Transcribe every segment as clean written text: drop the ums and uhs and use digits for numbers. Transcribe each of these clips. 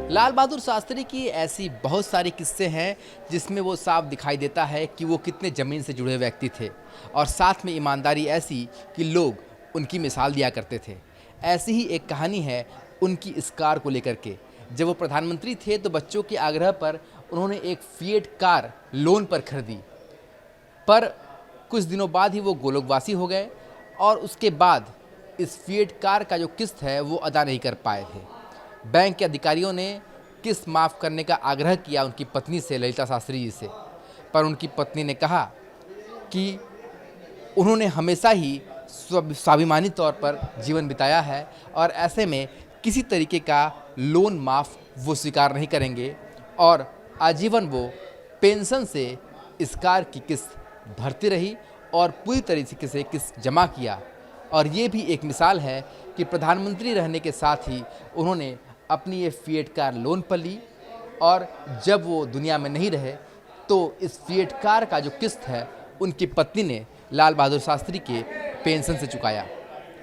लाल बहादुर शास्त्री की ऐसी बहुत सारी किस्से हैं जिसमें वो साफ दिखाई देता है कि वो कितने ज़मीन से जुड़े व्यक्ति थे और साथ में ईमानदारी ऐसी कि लोग उनकी मिसाल दिया करते थे। ऐसी ही एक कहानी है उनकी इस कार को लेकर के। जब वो प्रधानमंत्री थे तो बच्चों के आग्रह पर उन्होंने एक फिएट कार लोन पर खरीदी, पर कुछ दिनों बाद ही वो गोलोकवासी हो गए और उसके बाद इस फिएट कार का जो किस्त है वो अदा नहीं कर पाए थे। बैंक के अधिकारियों ने किस्त माफ़ करने का आग्रह किया उनकी पत्नी से, ललिता शास्त्री जी से, पर उनकी पत्नी ने कहा कि उन्होंने हमेशा ही स्वाभिमानी तौर पर जीवन बिताया है और ऐसे में किसी तरीके का लोन माफ़ वो स्वीकार नहीं करेंगे और आजीवन वो पेंशन से इस कार की किस्त भरती रही और पूरी तरीके से किस्त जमा किया। और ये भी एक मिसाल है कि प्रधानमंत्री रहने के साथ ही उन्होंने अपनी ये फिएट कार लोन पर ली और जब वो दुनिया में नहीं रहे तो इस फिएट कार का जो किस्त है उनकी पत्नी ने लाल बहादुर शास्त्री के पेंशन से चुकाया।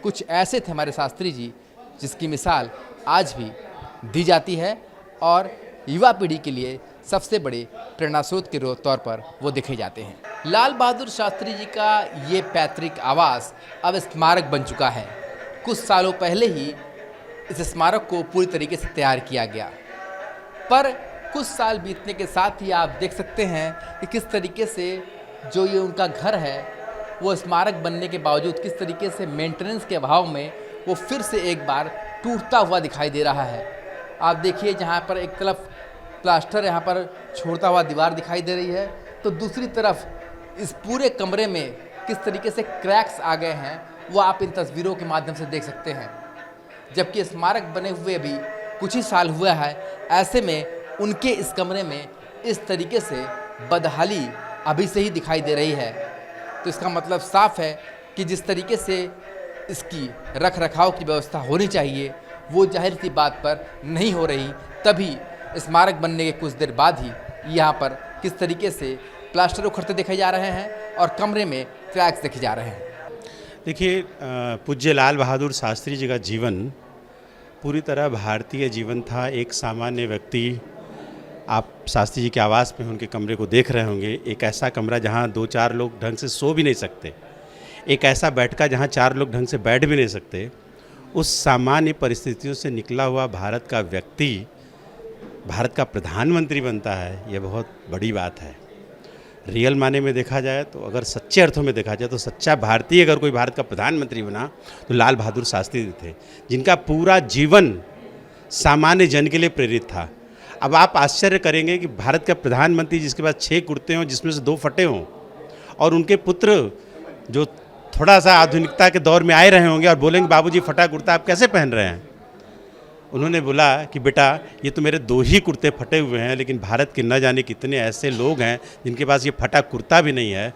कुछ ऐसे थे हमारे शास्त्री जी जिसकी मिसाल आज भी दी जाती है और युवा पीढ़ी के लिए सबसे बड़े प्रेरणा स्रोत के तौर पर वो देखे जाते हैं। लाल बहादुर शास्त्री जी का ये पैतृक आवास अब स्मारक बन चुका है। कुछ सालों पहले ही इस स्मारक को पूरी तरीके से तैयार किया गया, पर कुछ साल बीतने के साथ ही आप देख सकते हैं कि किस तरीके से जो ये उनका घर है वो स्मारक बनने के बावजूद किस तरीके से मेंटेनेंस के अभाव में वो फिर से एक बार टूटता हुआ दिखाई दे रहा है। आप देखिए, जहाँ पर एक तरफ प्लास्टर यहाँ पर छोड़ता हुआ दीवार दिखाई दे रही है तो दूसरी तरफ इस पूरे कमरे में किस तरीके से क्रैक्स आ गए हैं वो आप इन तस्वीरों के माध्यम से देख सकते हैं। जबकि स्मारक बने हुए भी कुछ ही साल हुआ है, ऐसे में उनके इस कमरे में इस तरीके से बदहाली अभी से ही दिखाई दे रही है। तो इसका मतलब साफ है कि जिस तरीके से इसकी रख रखाव की व्यवस्था होनी चाहिए वो जाहिर सी बात पर नहीं हो रही। तभी स्मारक बनने के कुछ देर बाद ही यहाँ पर किस तरीके से प्लास्टर उखड़ते देखे जा रहे हैं और कमरे में क्रैक्स देखे जा रहे हैं। देखिए, पूज्य लाल बहादुर शास्त्री जी का जीवन पूरी तरह भारतीय जीवन था। एक सामान्य व्यक्ति, आप शास्त्री जी के आवास में उनके कमरे को देख रहे होंगे। एक ऐसा कमरा जहाँ 2-4 लोग ढंग से सो भी नहीं सकते, एक ऐसा बैठका जहाँ 4 लोग ढंग से बैठ भी नहीं सकते। उस सामान्य परिस्थितियों से निकला हुआ भारत का व्यक्ति भारत का प्रधानमंत्री बनता है, यह बहुत बड़ी बात है। रियल माने में देखा जाए तो, अगर सच्चे अर्थों में देखा जाए तो सच्चा भारतीय अगर कोई भारत का प्रधानमंत्री बना तो लाल बहादुर शास्त्री थे, जिनका पूरा जीवन सामान्य जन के लिए प्रेरित था। अब आप आश्चर्य करेंगे कि भारत का प्रधानमंत्री जिसके पास 6 कुर्ते हों जिसमें से 2 फटे हों और उनके पुत्र जो थोड़ा सा आधुनिकता के दौर में आए रहे होंगे और बोलेंगे बाबूजी फटा कुर्ता आप कैसे पहन रहे हैं। उन्होंने बोला कि बेटा ये तो मेरे 2 ही कुर्ते फटे हुए हैं, लेकिन भारत के न जाने कितने ऐसे लोग हैं जिनके पास ये फटा कुर्ता भी नहीं है,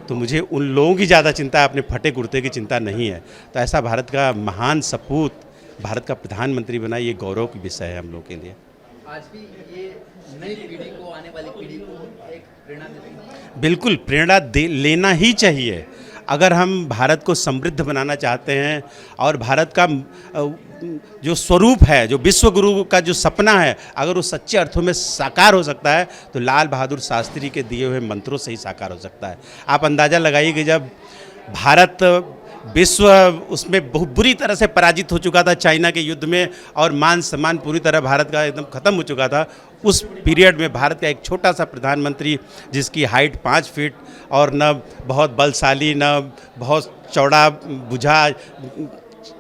तो मुझे उन लोगों की ज़्यादा चिंता है, अपने फटे कुर्ते की चिंता नहीं है। तो ऐसा भारत का महान सपूत भारत का प्रधानमंत्री बना, ये गौरव की विषय है हम लोग के लिए। आज भी ये नई पीढ़ी को, आने वाली पीढ़ी को एक प्रेरणा देती है। बिल्कुल प्रेरणा लेना ही चाहिए। अगर हम भारत को समृद्ध बनाना चाहते हैं और भारत का जो स्वरूप है, जो विश्व गुरु का जो सपना है, अगर वो सच्चे अर्थों में साकार हो सकता है तो लाल बहादुर शास्त्री के दिए हुए मंत्रों से ही साकार हो सकता है। आप अंदाज़ा लगाइए कि जब भारत विश्व उसमें बहुत बुरी तरह से पराजित हो चुका था चाइना के युद्ध में और मान सम्मान पूरी तरह भारत का एकदम ख़त्म हो चुका था, उस पीरियड में भारत का एक छोटा सा प्रधानमंत्री जिसकी हाइट 5 फीट और न बहुत बलशाली न बहुत चौड़ा बुझा,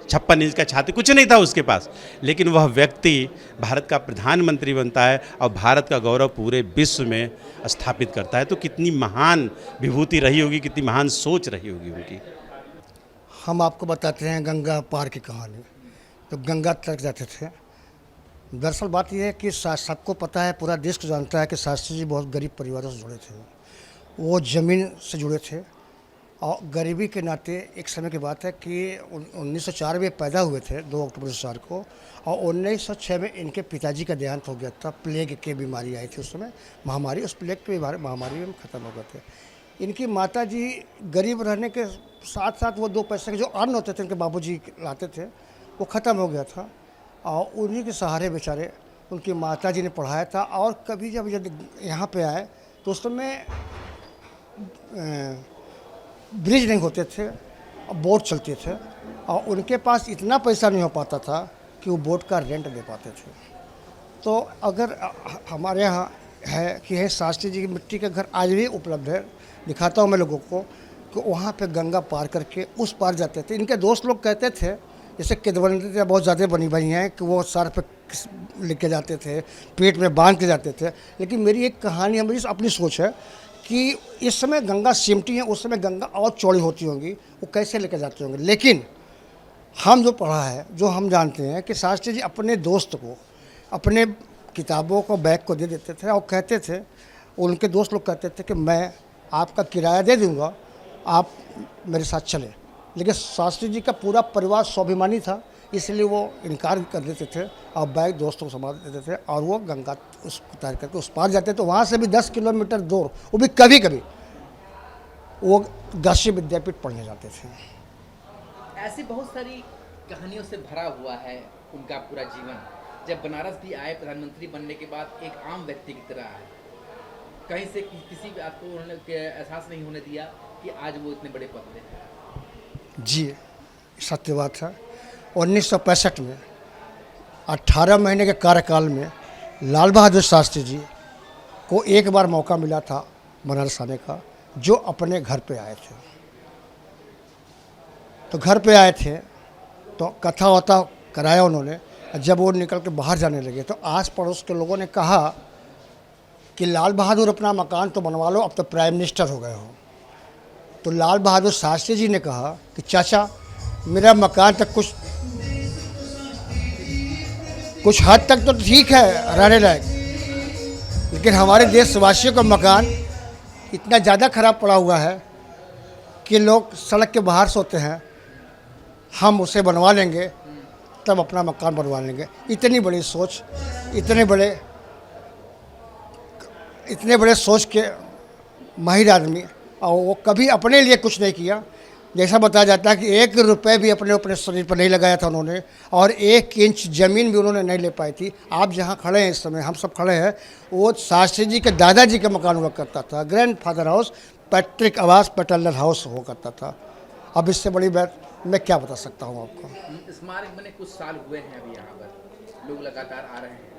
56 इंच का छाती, कुछ नहीं था उसके पास, लेकिन वह व्यक्ति भारत का प्रधानमंत्री बनता है और भारत का गौरव पूरे विश्व में स्थापित करता है। तो कितनी महान विभूति रही होगी, कितनी महान सोच रही होगी उनकी। हम आपको बताते हैं गंगा पार की कहानी। तो गंगा तक जाते थे। दरअसल बात यह है कि सबको पता है, पूरा देश को जानता है कि शास्त्री जी बहुत गरीब परिवारों से जुड़े थे। वो ज़मीन से जुड़े थे और गरीबी के नाते एक समय की बात है कि 1904 में पैदा हुए थे 2 अक्टूबर 2004 को, और 1906 में इनके पिताजी का देहांत हो गया था। प्लेग की बीमारी आई थी उस समय, महामारी, उस प्लेग की महामारी में ख़त्म हो गए थे। इनकी माता जी गरीब रहने के साथ साथ वो 2 पैसे के जो अन्न होते थे इनके बाबूजी लाते थे वो ख़त्म हो गया था और उन्हीं के सहारे बेचारे उनकी माताजी ने पढ़ाया था। और कभी जब यहाँ पे आए तो उस समय ब्रिज नहीं होते थे और बोट चलते थे, और उनके पास इतना पैसा नहीं हो पाता था कि वो बोट का रेंट दे पाते थे। तो अगर हमारे यहाँ है कि है शास्त्री जी की मिट्टी का घर आज भी उपलब्ध है, दिखाता हूँ मैं लोगों को कि वहाँ पे गंगा पार करके उस पार जाते थे। इनके दोस्त लोग कहते थे, जैसे किदवंती बहुत ज़्यादा बनी हुई हैं कि वो सर पे लेके जाते थे, पेट में बांध के जाते थे। लेकिन मेरी एक कहानी है, मेरी अपनी सोच है कि इस समय गंगा सिमटी है, उस समय गंगा और चौड़ी होती होंगी, वो कैसे लेके जाते होंगे। लेकिन हम जो पढ़ा है, जो हम जानते हैं कि शास्त्री जी अपने दोस्त को अपने किताबों को बैग को दे देते थे और कहते थे, उनके दोस्त लोग कहते थे कि मैं आपका किराया दे दूंगा, आप मेरे साथ चले। लेकिन शास्त्री जी का पूरा परिवार स्वाभिमानी था, इसलिए वो इनकार कर देते थे और बैग दोस्तों को संभाल देते थे और वो गंगा उस उतार करके उस पार जाते। तो वहाँ से भी 10 किलोमीटर दूर, वो भी कभी कभी वो काशी विद्यापीठ पढ़ने जाते थे। ऐसी बहुत सारी कहानियों से भरा हुआ है उनका पूरा जीवन। जब बनारस भी आए प्रधानमंत्री बनने के बाद, एक आम व्यक्ति की तरह आए, कहीं से किसी बात को उन्होंने एहसास नहीं होने दिया कि आज वो इतने बड़े पद पे हैं। जी, सत्य बात है। 1965 में 18 महीने के कार्यकाल में लाल बहादुर शास्त्री जी को एक बार मौका मिला था बनारस आने का, जो अपने घर पे आए थे। तो घर पे आए थे तो कथा वथा कराया उन्होंने। जब वो निकल के बाहर जाने लगे तो आस पड़ोस के लोगों ने कहा कि लाल बहादुर अपना मकान तो बनवा लो, अब तो प्राइम मिनिस्टर हो गए हो। तो लाल बहादुर शास्त्री जी ने कहा कि चाचा, मेरा मकान तक कुछ हद तक तो ठीक है रहने लायक, लेकिन हमारे देशवासियों का मकान इतना ज़्यादा खराब पड़ा हुआ है कि लोग सड़क के बाहर सोते हैं, हम उसे बनवा लेंगे, तब अपना मकान बनवा लेंगे। इतनी बड़ी सोच, इतने बड़े सोच के माहिर आदमी, और वो कभी अपने लिए कुछ नहीं किया। जैसा बताया जाता है कि 1 रुपये भी अपने शरीर पर नहीं लगाया था उन्होंने, और 1 इंच ज़मीन भी उन्होंने नहीं ले पाई थी। आप जहाँ खड़े हैं इस समय, हम सब खड़े हैं, वो शास्त्री जी के दादाजी का मकान हुआ करता था। ग्रैंडफादर हाउस, पैट्रिक आवास, पैटर्नर हाउस हुआ करता था। अब इससे बड़ी बात मैं क्या बता सकता हूँ आपको। स्मारक बने कुछ साल हुए हैं, अभी यहाँ पर लोग लगातार आ रहे हैं,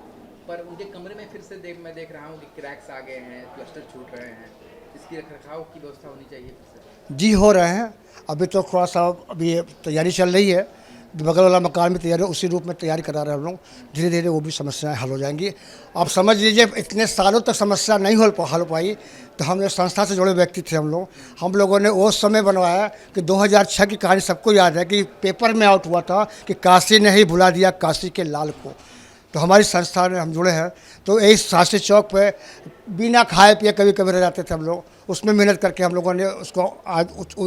पर उनके कमरे में फिर से मैं देख रहा हूँ कि क्रैक्स आ गए हैं, प्लास्टर छूट रहे हैं। इसकी रखरखाव की व्यवस्था होनी चाहिए फिर से। जी, हो रहे हैं। अभी तो थोड़ा सा अभी तैयारी चल रही है, बगल वाला मकान में तैयारी, उसी रूप में तैयारी करा रहे हैं हम लोग। धीरे धीरे वो भी समस्याएं हल हो जाएंगी। आप समझ लीजिए, इतने सालों तक समस्या नहीं हल हो पाई, तो हम एक संस्था से जुड़े व्यक्ति थे हम लोगों ने वो समय बनवाया कि 2006 की कहानी सबको याद है कि पेपर में आउट हुआ था कि काशी ने ही भुला दिया काशी के लाल को। तो हमारी संस्था में हम जुड़े हैं, तो यही शास्त्री चौक पे बिना खाए पिए कभी कभी रह जाते थे हम लोग। उसमें मेहनत करके हम लोगों ने उसको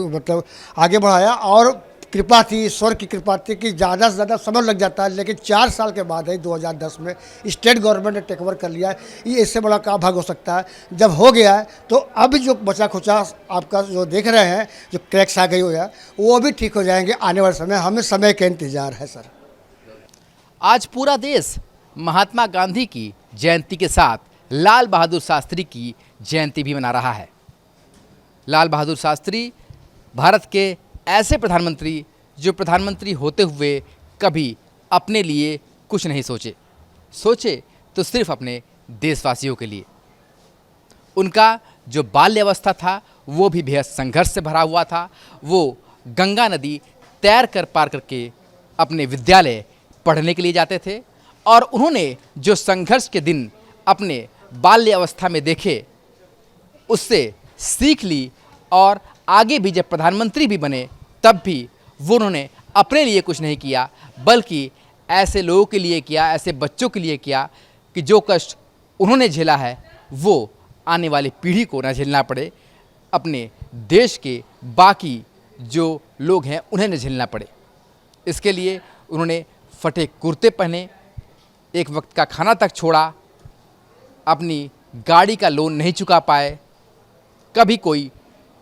मतलब आगे बढ़ाया, और कृपा थी, ईश्वर की कृपा थी कि ज़्यादा से ज़्यादा समय लग जाता है, लेकिन 4 साल के बाद है 2010 में स्टेट गवर्नमेंट ने टेक ओवर कर लिया है। ये इससे बड़ा क्या भाग हो सकता है। जब हो गया है तो अब जो बचा खुचा आपका जो देख रहे हैं, जो क्रैक्स आ गई हुई है, वो भी ठीक हो जाएंगे आने वाले समय। हमें समय का इंतज़ार है सर। आज पूरा देश महात्मा गांधी की जयंती के साथ लाल बहादुर शास्त्री की जयंती भी मना रहा है। लाल बहादुर शास्त्री भारत के ऐसे प्रधानमंत्री जो प्रधानमंत्री होते हुए कभी अपने लिए कुछ नहीं सोचे तो सिर्फ अपने देशवासियों के लिए। उनका जो बाल्यावस्था था वो भी बेहद संघर्ष से भरा हुआ था। वो गंगा नदी तैर कर पार करके अपने विद्यालय पढ़ने के लिए जाते थे, और उन्होंने जो संघर्ष के दिन अपने बाल्य अवस्था में देखे, उससे सीख ली, और आगे भी जब प्रधानमंत्री भी बने तब भी वो उन्होंने अपने लिए कुछ नहीं किया, बल्कि ऐसे लोगों के लिए किया, ऐसे बच्चों के लिए किया कि जो कष्ट उन्होंने झेला है वो आने वाली पीढ़ी को ना झेलना पड़े, अपने देश के बाकी जो लोग हैं उन्हें न झेलना पड़े। इसके लिए उन्होंने फटे कुर्ते पहने, एक वक्त का खाना तक छोड़ा, अपनी गाड़ी का लोन नहीं चुका पाए, कभी कोई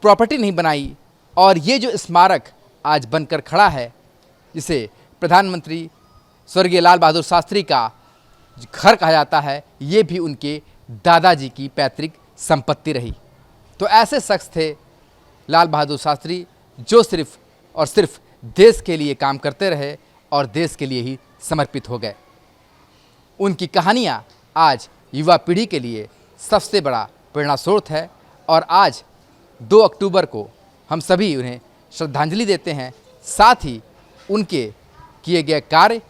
प्रॉपर्टी नहीं बनाई, और ये जो स्मारक आज बनकर खड़ा है, जिसे प्रधानमंत्री स्वर्गीय लाल बहादुर शास्त्री का घर कहा जाता है, ये भी उनके दादाजी की पैतृक संपत्ति रही। तो ऐसे शख्स थे लाल बहादुर शास्त्री, जो सिर्फ और सिर्फ देश के लिए काम करते रहे और देश के लिए ही समर्पित हो गए। उनकी कहानियाँ आज युवा पीढ़ी के लिए सबसे बड़ा प्रेरणा स्रोत है और आज 2 अक्टूबर को हम सभी उन्हें श्रद्धांजलि देते हैं, साथ ही उनके किए गए कार्य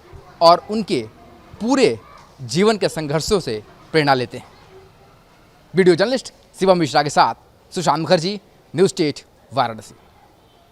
और उनके पूरे जीवन के संघर्षों से प्रेरणा लेते हैं। वीडियो जर्नलिस्ट शिवम मिश्रा के साथ सुशांत मुखर्जी, न्यूज़ 8 वाराणसी।